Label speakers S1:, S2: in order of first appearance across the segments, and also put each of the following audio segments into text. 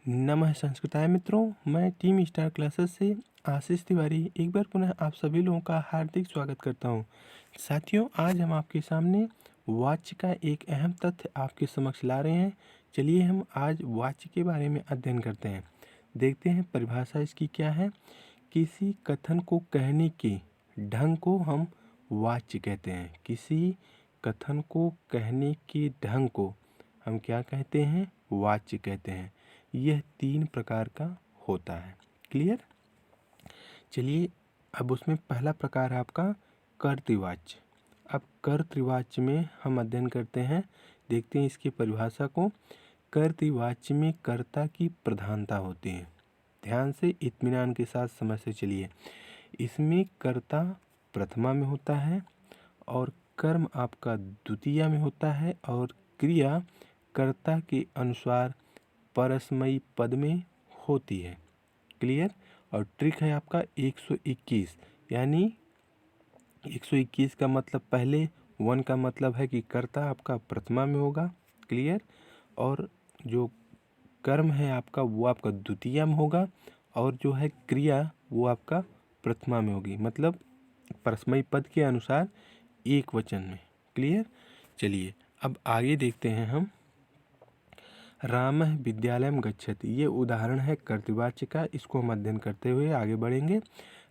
S1: नमः संस्कृताय मित्रों, मैं टीम स्टार क्लासेस से आशीष तिवारी एक बार पुनः आप सभी लोगों का हार्दिक स्वागत करता हूं। साथियों, आज हम आपके सामने वाच्य का एक अहम तथ्य आपके समक्ष ला रहे हैं। चलिए हम आज वाच्य के बारे में अध्ययन करते हैं। देखते हैं परिभाषा इसकी क्या है। किसी कथन को कहने के ढंग को हम वाच्य कहते हैं। किसी कथन को कहने के ढंग को हम क्या कहते हैं? वाच्य कहते हैं। यह 3 प्रकार का होता है। क्लियर? चलिए अब उसमें पहला प्रकार है आपका कर्तृवाच्य। अब कर्तृवाच्य में हम अध्ययन करते हैं, देखते हैं इसकी परिभाषा को। कर्तृवाच्य में कर्ता की प्रधानता होती है। ध्यान से इत्मीनान के साथ समझते चलिए। इसमें कर्ता प्रथमा में होता है और कर्म आपका द्वितीया में होता है और क्रिया कर्ता के अनुसार परस्मयी पद में होती है। क्लियर? और ट्रिक है आपका 121, यानी 121 का मतलब पहले 1 का मतलब है कि कर्ता आपका प्रथमा में होगा। क्लियर? और जो कर्म है आपका वो आपका द्वितीया में होगा और जो है क्रिया वो आपका प्रथमा में होगी, मतलब परस्मयी पद के अनुसार एक वचन में। क्लियर? चलिए अब आगे देखते हैं हम। रामः विद्यालयं गच्छति, ये उदाहरण है कर्तृवाच्य का। इसको हम अध्ययन करते हुए आगे बढ़ेंगे।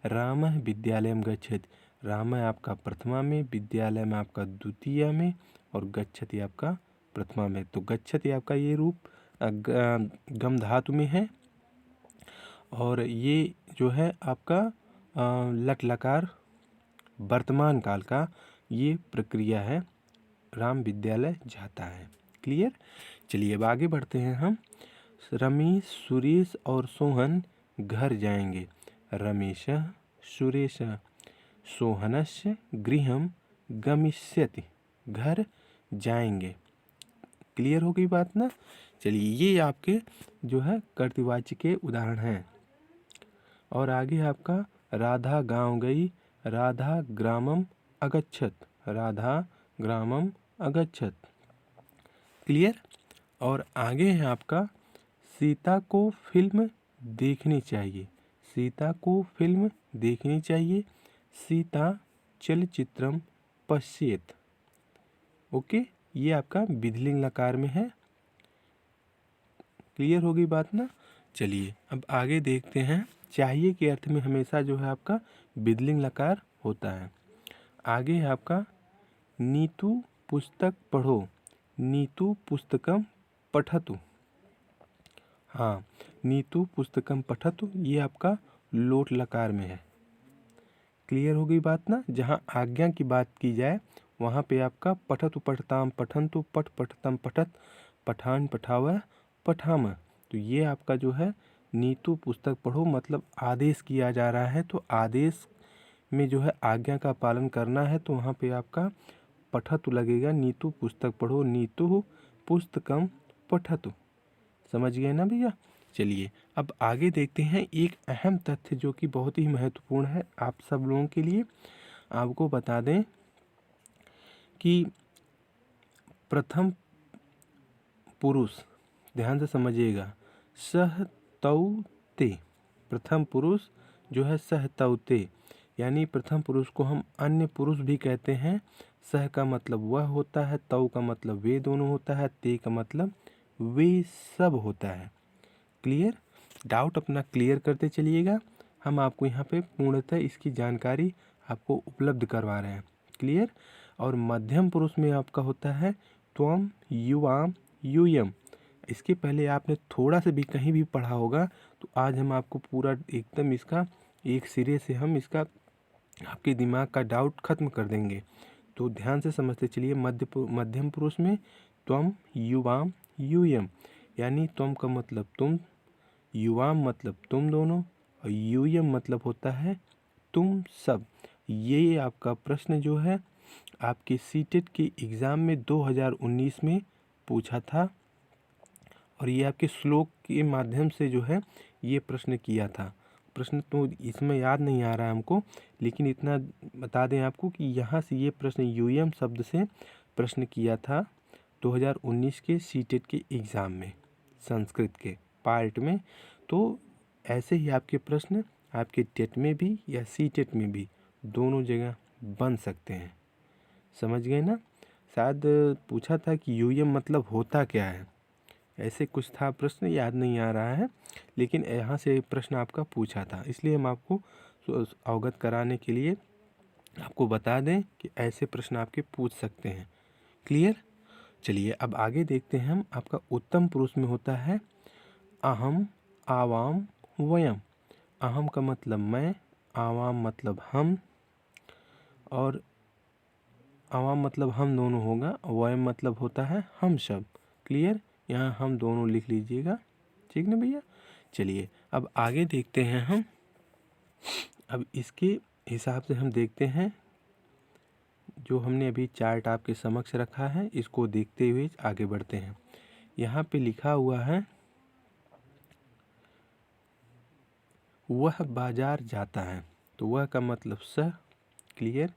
S1: रामः विद्यालयं गच्छति, राम है आपका प्रथमा में, विद्यालय में आपका द्वितीय में और गच्छति आपका प्रथमा में। तो गच्छति आपका ये रूप गम धातु में है और ये जो है आपका लट लकार वर्तमान काल का ये प्रक्रिया है। राम विद्यालय जाता है। क्लियर? चलिए अब आगे बढ़ते हैं हम। रमेश, सुरेश और सोहन घर जाएंगे। रमेशः सुरेशः सोहनस्य गृहं गमिष्यति, घर जाएंगे। क्लियर हो गई बात ना? चलिए ये आपके जो है कर्तृवाच्य के उदाहरण हैं। और आगे आपका राधा गांव गई, राधा ग्रामम अगच्छत, राधा ग्रामम अगच्छत। क्लियर? और आगे है आपका सीता को फिल्म देखनी चाहिए, सीता को फिल्म देखनी चाहिए, सीता चलचित्रम पश्येत। ओके, ये आपका विधिलिंग लकार में है। क्लियर हो गई बात ना? चलिए अब आगे देखते हैं। चाहिए के अर्थ में हमेशा जो है आपका विधिलिंग लकार होता है। आगे है आपका नीतू पुस्तक पढ़ो, नीतू पुस्तकम पठतु। हाँ, नीतू पुस्तकम पठतु ये आपका लोट लकार में है। क्लियर हो गई बात ना? जहाँ आज्ञा की बात की जाए वहाँ पे आपका पठतु पठताम पठन्तु, पठ पठतम पठत, पठान पठावह पठाम। तो ये आपका जो है नीतू पुस्तक पढ़ो, मतलब आदेश किया जा रहा है, तो आदेश में जो है आज्ञा का पालन करना है, तो वहाँ पे आपका पठतु लगेगा। नीतू पुस्तक पढ़ो, नीतु पुस्तकम पठतु। समझ गए ना भैया? चलिए अब आगे देखते हैं एक अहम तथ्य जो कि बहुत ही महत्वपूर्ण है आप सब लोगों के लिए। आपको बता दें कि प्रथम पुरुष, ध्यान से समझिएगा, सह तौ ते। प्रथम पुरुष जो है सह तौ ते, यानी प्रथम पुरुष को हम अन्य पुरुष भी कहते हैं। सह का मतलब वह होता है, तौ का मतलब वे दोनों होता है, ते का मतलब वे सब होता है। क्लियर? डाउट अपना क्लियर करते चलिएगा। हम आपको यहाँ पे पूर्णतः इसकी जानकारी आपको उपलब्ध करवा रहे हैं। क्लियर? और मध्यम पुरुष में आपका होता है त्वम, युवाम, यूयम। इसके पहले आपने थोड़ा सा भी कहीं भी पढ़ा होगा, तो आज हम आपको पूरा एकदम इसका एक सिरे से हम इसका आपके दिमाग का डाउट खत्म कर देंगे। तो ध्यान से समझते चलिए। मध्यम पुरुष में त्वम, युवाम, यूयम, यानी त्वम का मतलब तुम, युवाम मतलब तुम दोनों और यूयम मतलब होता है तुम सब। ये आपका प्रश्न जो है आपके सीटेट के एग्ज़ाम में 2019 में पूछा था और ये आपके श्लोक के माध्यम से जो है ये प्रश्न किया था। प्रश्न तो इसमें याद नहीं आ रहा है हमको, लेकिन इतना बता दें आपको कि यहाँ से ये प्रश्न यूएम शब्द से प्रश्न किया था 2019 के सीटेट के एग्ज़ाम में, संस्कृत के। पार्ट में। तो ऐसे ही आपके प्रश्न आपके टेट में भी या सी टेट में भी दोनों जगह बन सकते हैं। समझ गए ना? शायद पूछा था कि यूएम मतलब होता क्या है, ऐसे कुछ था प्रश्न, याद नहीं आ रहा है, लेकिन यहाँ से प्रश्न आपका पूछा था, इसलिए हम आपको अवगत कराने के लिए आपको बता दें कि ऐसे प्रश्न आपके पूछ सकते हैं। क्लियर? चलिए अब आगे देखते हैं हम। आपका उत्तम पुरुष में होता है अहम, आवाम, वयम। अहम का मतलब मैं, आवाम मतलब हम, और आवाम मतलब हम दोनों होगा, वयम मतलब होता है हम सब। क्लियर? यहाँ हम दोनों लिख लीजिएगा, ठीक ना भैया? चलिए अब आगे देखते हैं हम। अब इसके हिसाब से हम देखते हैं, जो हमने अभी चार्ट आपके समक्ष रखा है इसको देखते हुए आगे बढ़ते हैं। यहाँ पे लिखा हुआ है वह बाजार जाता है, तो वह का मतलब सह। क्लियर?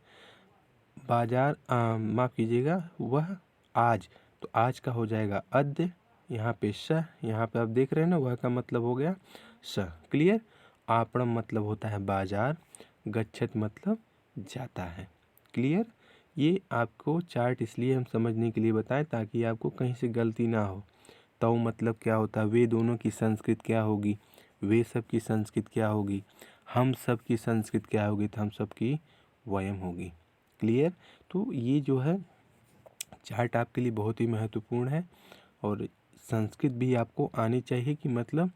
S1: बाजार, माफ़ कीजिएगा, वह आज, तो आज का हो जाएगा अद्य, यहाँ पे सह, यहाँ पे आप देख रहे हैं ना, वह का मतलब हो गया सह। क्लियर? आपणम मतलब होता है बाजार, गच्छत मतलब जाता है। क्लियर? ये आपको चार्ट इसलिए हम समझने के लिए बताएं ताकि आपको कहीं से गलती ना हो। तव मतलब क्या होता है, वे दोनों की संस्कृत क्या होगी, वे सब की संस्कृत क्या होगी, हम सब की संस्कृत क्या होगी, तो हम सब की वयम होगी। क्लियर? तो ये जो है चार्ट आपके लिए बहुत ही महत्वपूर्ण है, और संस्कृत भी आपको आनी चाहिए कि मतलब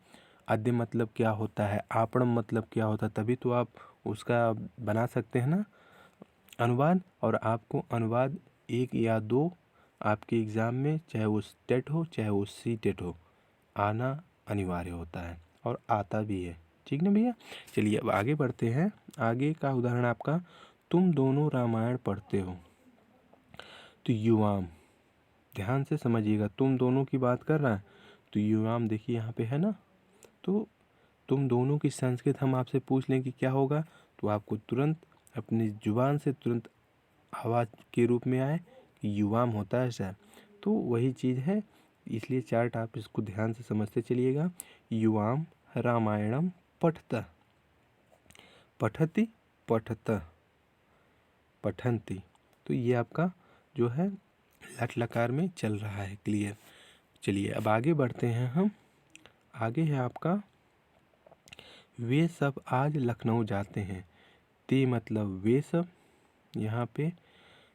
S1: अद्य मतलब क्या होता है, आपणम मतलब क्या होता है, तभी तो आप उसका बना सकते हैं ना अनुवाद। और आपको अनुवाद 1 या 2 आपके एग्ज़ाम में, चाहे वो टेट हो चाहे वो सी टेट हो, आना अनिवार्य होता है और आता भी है। ठीक ना भैया? चलिए अब आगे बढ़ते हैं। आगे का उदाहरण आपका, तुम दोनों रामायण पढ़ते हो, तो युवाम, ध्यान से समझिएगा, तुम दोनों की बात कर रहा है, तो युवाम देखिए यहाँ पे है ना, तो तुम दोनों की संस्कृत हम आपसे पूछ लें कि क्या होगा, तो आपको तुरंत अपनी जुबान से तुरंत आवाज़ के रूप में आए कि युवाम होता है सर। तो वही चीज़ है, इसलिए चार्ट आप इसको ध्यान से समझते चलिएगा। युवाम रामायणम पठत, पठति, पठत, पठन्ति, तो ये आपका जो है लट लकार में चल रहा है। क्लियर? चलिए अब आगे बढ़ते हैं हम। आगे है आपका वे सब आज लखनऊ जाते हैं, ते मतलब वे सब, यहाँ पे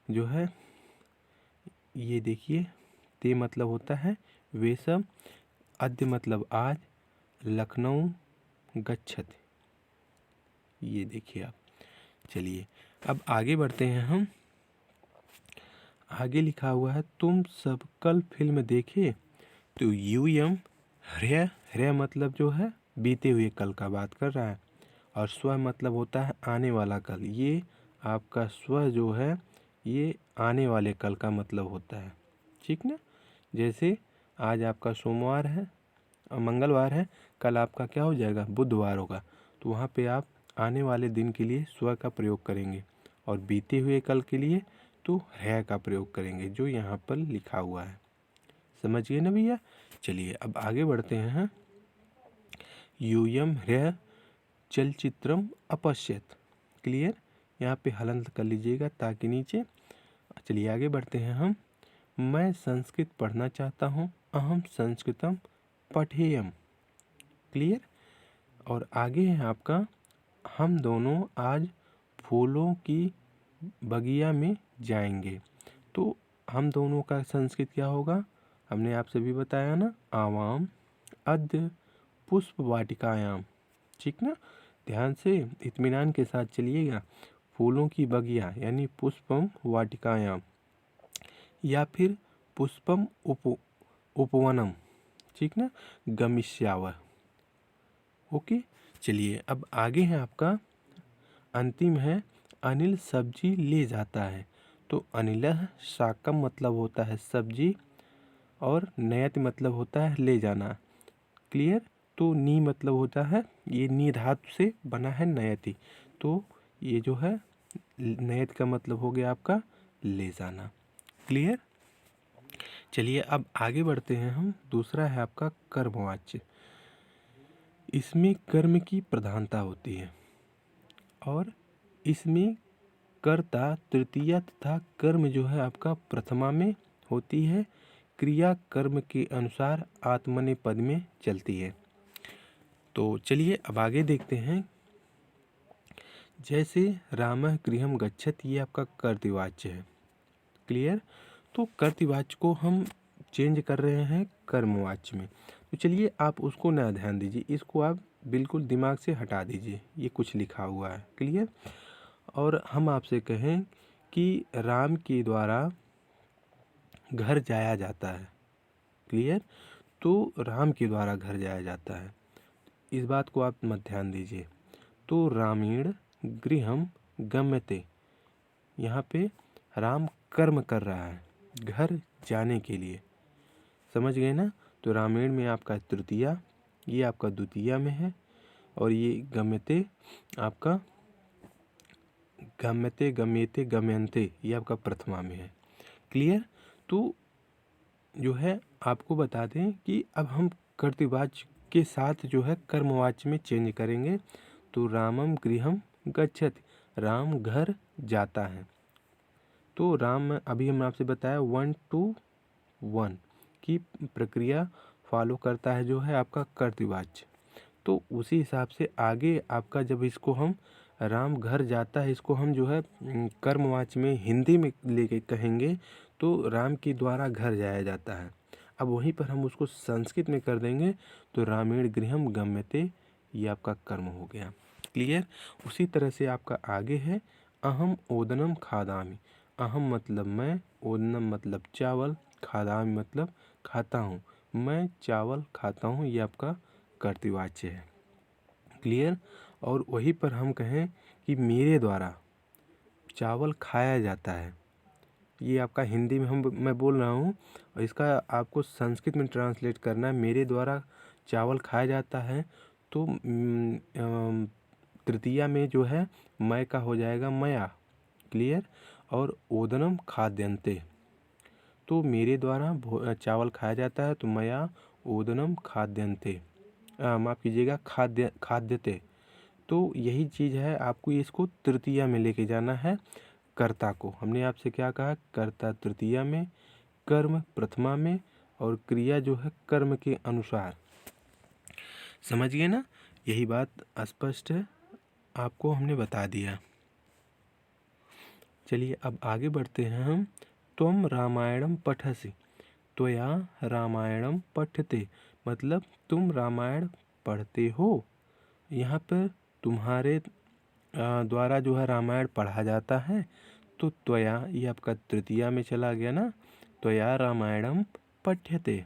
S1: जो है ये देखिए, ते मतलब होता है वे सब, अद्य मतलब आज, लखनऊ गच्छत, ये देखिए आप। चलिए अब आगे बढ़ते हैं हम। आगे लिखा हुआ है तुम सब कल फिल्म देखे, तो यूयम ह्रय, ह्रय मतलब जो है बीते हुए कल का बात कर रहा है, और स्व मतलब होता है आने वाला कल। ये आपका स्व जो है ये आने वाले कल का मतलब होता है। ठीक ना? जैसे आज आपका सोमवार है और मंगलवार है, कल आपका क्या हो जाएगा, बुधवार होगा, तो वहाँ पे आप आने वाले दिन के लिए स्व का प्रयोग करेंगे, और बीते हुए कल के लिए तो है का प्रयोग करेंगे, जो यहाँ पर लिखा हुआ है। समझ गए ना भैया? चलिए अब आगे बढ़ते हैं। यूयम ह्रय चलचित्रम अपश्यत। क्लियर? यहाँ पे हलंत कर लीजिएगा ताकि नीचे। चलिए आगे बढ़ते हैं हम। मैं संस्कृत पढ़ना चाहता हूँ, अहम संस्कृतम पठेयम। क्लियर? और आगे है आपका हम दोनों आज फूलों की बगिया में जाएंगे, तो हम दोनों का संस्कृत क्या होगा, हमने आपसे भी बताया ना, आवाम अद्य पुष्प वाटिकायाम। ठीक ना? ध्यान से इत्मीनान के साथ चलिएगा। फूलों की बगिया यानी पुष्पम वाटिकायाम, या फिर पुष्पम उपवनम, ठीक ना, गमिष्यावह। ओके। चलिए अब आगे है आपका अंतिम है अनिल सब्जी ले जाता है, तो अनिलः शाकम मतलब होता है सब्जी, और नयति मतलब होता है ले जाना। क्लियर? तो नी मतलब होता है, ये नी धातु से बना है नयति, तो ये जो है नयत का मतलब हो गया आपका ले जाना। क्लियर? चलिए अब आगे बढ़ते हैं हम। दूसरा है आपका कर्मवाच्य। इसमें कर्म की प्रधानता होती है और इसमें कर्ता तृतीया तथा कर्म जो है आपका प्रथमा में होती है। क्रिया कर्म के अनुसार आत्मनेपद में चलती है। तो चलिए अब आगे देखते हैं। जैसे रामः गृहं गच्छति, ये आपका कर्तृवाच्य है। क्लियर। तो कर्तृवाच्य को हम चेंज कर रहे हैं कर्मवाच्य में। तो चलिए आप उसको ना ध्यान दीजिए, इसको आप बिल्कुल दिमाग से हटा दीजिए, ये कुछ लिखा हुआ है। क्लियर। और हम आपसे कहें कि राम के द्वारा घर जाया जाता है। क्लियर। तो राम के द्वारा घर जाया जाता है, इस बात को आप मत ध्यान दीजिए। तो रामेण गृहम गम्यते, यहाँ पे राम कर्म कर रहा है घर जाने के लिए। समझ गए ना। तो रामेण में आपका तृतीया, ये आपका द्वितीया में है, और ये गम्यते आपका गम्यते गम्यते गम्यन्ते ये आपका प्रथमा में है। क्लियर। तो जो है आपको बता दें कि अब हम कर्तृवाच्य के साथ जो है कर्मवाच्य में चेंज करेंगे। तो रामम गृहम गच्छति, राम घर जाता है। तो राम अभी हमने आपसे बताया 1 to 1 की प्रक्रिया फॉलो करता है जो है आपका कर्तृवाच्य। तो उसी हिसाब से आगे आपका जब इसको हम राम घर जाता है, इसको हम जो है कर्मवाच्य में हिंदी में लेके कहेंगे तो राम के द्वारा घर जाया जाता है। अब वहीं पर हम उसको संस्कृत में कर देंगे तो रामेण गृहम गम्यते, ये आपका कर्म हो गया। क्लियर। उसी तरह से आपका आगे है अहम ओदनम खादामि। अहम मतलब मैं, ओदनम मतलब चावल, खादामि मतलब खाता हूँ। मैं चावल खाता हूँ, ये आपका कर्तृवाच्य है। क्लियर। और वहीं पर हम कहें कि मेरे द्वारा चावल खाया जाता है, ये आपका हिंदी में मैं बोल रहा हूँ और इसका आपको संस्कृत में ट्रांसलेट करना है। मेरे द्वारा चावल खाया जाता है, तो तृतीया में जो है मैं का हो जाएगा मया। क्लियर। और ओदनम खाद्यन्ते, तो मेरे द्वारा चावल खाया जाता है, तो मया ओदनम खाद्यन्ते, माफ़ कीजिएगा खाद्यते। तो यही चीज़ है, आपको इसको तृतीया में लेके जाना है। कर्ता को हमने आपसे क्या कहा, कर्ता तृतीया में, कर्म प्रथमा में, और क्रिया जो है कर्म के अनुसार। समझ गए ना। यही बात स्पष्ट है, आपको हमने बता दिया। चलिए अब आगे बढ़ते हैं हम। त्वम रामायणम पठसि, त्वया रामायणम पठते, मतलब तुम रामायण पढ़ते हो। यहाँ पर तुम्हारे द्वारा जो है रामायण पढ़ा जाता है। तो त्वया ये आपका तृतीया में चला गया ना, त्वया रामायणम पठ्यते।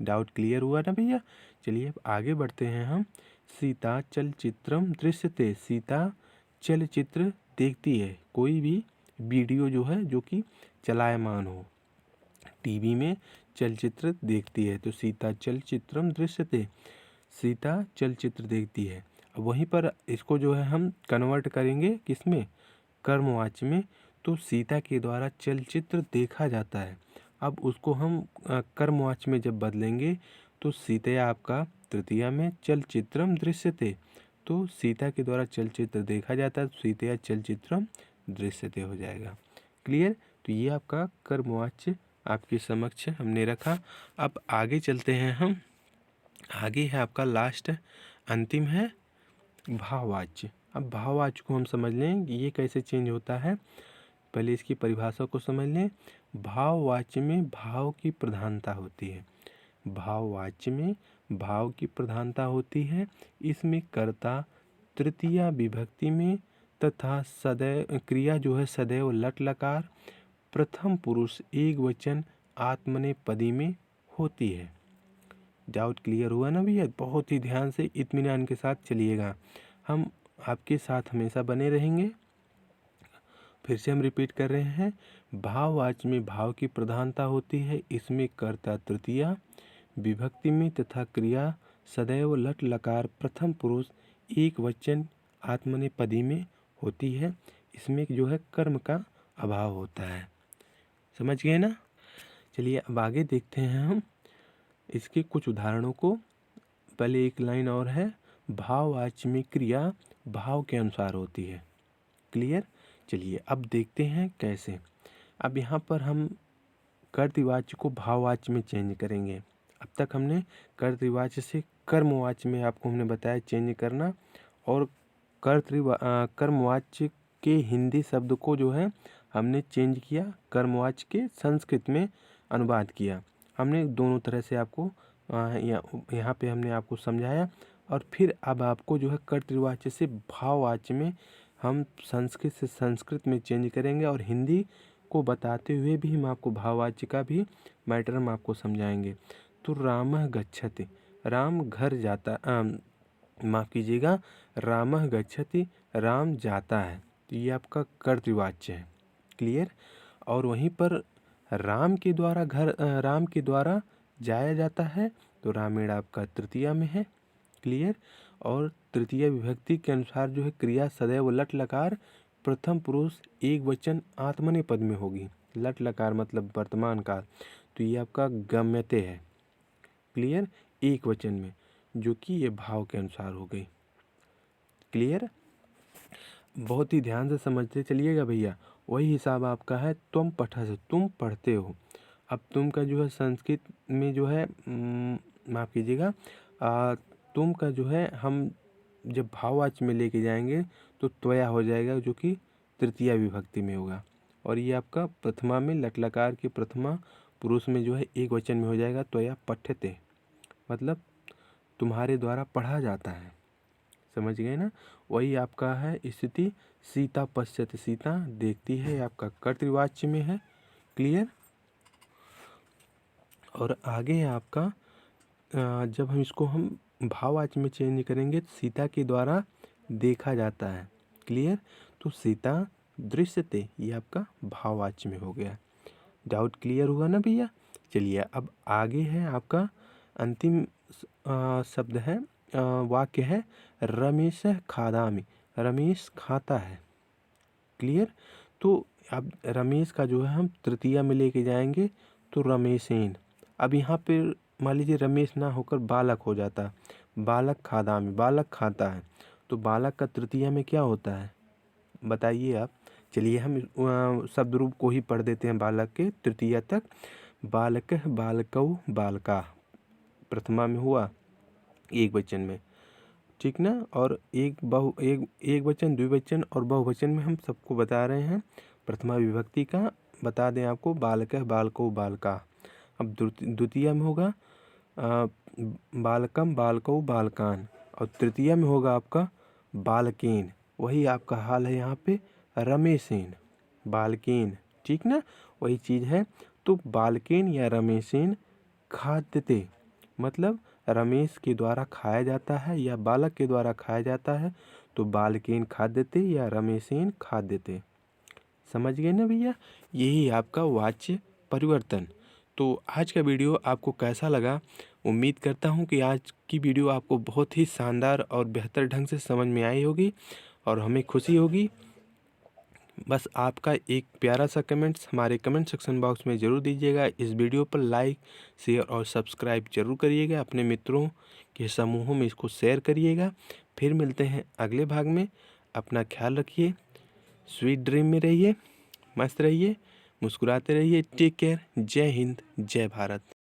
S1: डाउट क्लियर हुआ ना भैया। चलिए अब आगे बढ़ते हैं हम। सीता चलचित्रम दृश्यते, सीता चलचित्र देखती है, कोई भी वीडियो जो है जो कि चलायमान हो, टीवी में चलचित्र देखती है, तो सीता चलचित्रम दृश्यते, सीता चलचित्र देखती है। अब वहीं पर इसको जो है हम कन्वर्ट करेंगे किसमें, कर्मवाच्य में। तो सीता के द्वारा चलचित्र देखा जाता है। अब उसको हम कर्मवाच्य में जब बदलेंगे तो सीता आपका तृतीया में, चलचित्रम दृश्यते, तो सीता के द्वारा चलचित्र देखा जाता है, तो सीता चलचित्रम दृश्यते हो जाएगा। क्लियर। तो ये आपका कर्मवाच्य आपके समक्ष हमने रखा। अब आगे चलते हैं हम। आगे है आपका लास्ट अंतिम है भाववाच्य। अब भाववाच्य को हम समझ लें कि ये कैसे चेंज होता है। पहले इसकी परिभाषा को समझ लें। भाववाच्य में भाव की प्रधानता होती है, भाववाच्य में भाव की प्रधानता होती है। इसमें कर्ता तृतीया विभक्ति में तथा सदैव क्रिया जो है सदैव लट लकार प्रथम पुरुष एक वचन आत्मनेपदी में होती है। डाउट क्लियर हुआ ना भैया। बहुत ही ध्यान से इत्मीनान के साथ चलिएगा, हम आपके साथ हमेशा बने रहेंगे। फिर से हम रिपीट कर रहे हैं। भाववाच्य में भाव की प्रधानता होती है। इसमें कर्ता तृतीया विभक्ति में तथा क्रिया सदैव लट लकार प्रथम पुरुष एक वचन आत्मनेपदी में होती है। इसमें जो है कर्म का अभाव होता है। समझ गए ना। चलिए अब आगे देखते हैं हम इसके कुछ उदाहरणों को। पहले एक लाइन और है। भाववाच्य में क्रिया भाव के अनुसार होती है। क्लियर। चलिए अब देखते हैं कैसे। अब यहाँ पर हम कर्तृवाच्य को भाववाच्य में चेंज करेंगे। अब तक हमने कर्तृवाच्य से कर्मवाच्य में आपको हमने बताया चेंज करना, और कर्मवाच्य के हिंदी शब्द को जो है हमने चेंज किया, कर्मवाच्य के संस्कृत में अनुवाद किया। हमने दोनों तरह से आपको यहाँ पे हमने आपको समझाया। और फिर अब आपको जो है कर्तृवाच्य से भाववाच्य में हम संस्कृत से संस्कृत में चेंज करेंगे, और हिंदी को बताते हुए भी हम आपको भाववाच्य का भी मैटर हम आपको समझाएंगे। तो रामः गच्छति, राम घर जाता, माफ़ कीजिएगा, रामः गच्छति, राम जाता है। तो ये आपका कर्तृवाच्य है। क्लियर। और वहीं पर राम के द्वारा जाया जाता है, तो रामेण आपका तृतीया में है। क्लियर। और तृतीय विभक्ति के अनुसार जो है क्रिया सदैव लट लकार प्रथम पुरुष एक वचन आत्मनेपद में होगी। लट लकार मतलब वर्तमान काल, तो ये आपका गम्यते है। क्लियर। एक वचन में, जो कि ये भाव के अनुसार हो गई। क्लियर। बहुत ही ध्यान से समझते चलिएगा भैया। वही हिसाब आपका है त्वम पठस, तुम पढ़ते हो। अब तुम का जो है संस्कृत में जो है माफ़ कीजिएगा, तुम का जो है हम जब भाववाच्य में लेके जाएंगे तो त्वया हो जाएगा, जो कि तृतीया विभक्ति में होगा। और ये आपका प्रथमा में लटलकार के प्रथमा पुरुष में जो है एक वचन में हो जाएगा त्वया पठ्यते, मतलब तुम्हारे द्वारा पढ़ा जाता है। समझ गए ना। वही आपका है स्थिति सीता पश्यति, सीता देखती है, आपका कर्तृवाच्य में है। क्लियर। और आगे है आपका जब हम इसको हम भाववाच्य में चेंज करेंगे तो सीता के द्वारा देखा जाता है। क्लियर। तो सीता दृश्यते, ये आपका भाववाच्य में हो गया। डाउट क्लियर हुआ ना भैया। चलिए अब आगे है आपका अंतिम शब्द है, वाक्य है रमेश खादामि, रमेश खाता है। क्लियर। तो अब रमेश का जो है हम तृतीया में लेके जाएंगे, तो रमेशेन। अब यहाँ पे मान लीजिए रमेश ना होकर बालक हो जाता, बालक खादामि, बालक खाता है। तो बालक का तृतीया में क्या होता है बताइए आप। चलिए हम शब्द रूप को ही पढ़ देते हैं बालक के तृतीया तक। बालक, बालकौ, बालका प्रथमा में हुआ एक वचन में, ठीक ना। और एक वचन, द्विवचन और बहुवचन में हम सबको बता रहे हैं। प्रथमा विभक्ति का बता दें आपको, बालक, बालको, बालका। अब द्वितीय में होगा बालकम, बालको, बालकान। और तृतीय में होगा आपका बालकेन। वही आपका हाल है यहाँ पे रमेशेन, बालकेन, ठीक ना, वही चीज़ है। तो बालकेन या रमेशेन खाद्यते, मतलब रमेश के द्वारा खाया जाता है या बालक के द्वारा खाया जाता है, तो बालकेन खाद्यते या रमेशेन खाद्यते। समझ गए ना भैया। यही आपका वाच्य परिवर्तन। तो आज का वीडियो आपको कैसा लगा। उम्मीद करता हूँ कि आज की वीडियो आपको बहुत ही शानदार और बेहतर ढंग से समझ में आई होगी, और हमें खुशी होगी। बस आपका एक प्यारा सा कमेंट्स हमारे कमेंट सेक्शन बॉक्स में ज़रूर दीजिएगा। इस वीडियो पर लाइक, शेयर और सब्सक्राइब जरूर करिएगा। अपने मित्रों के समूहों में इसको शेयर करिएगा। फिर मिलते हैं अगले भाग में। अपना ख्याल रखिए, स्वीट ड्रीम में रहिए, मस्त रहिए, मुस्कुराते रहिए। Take care. जय हिंद, जय भारत।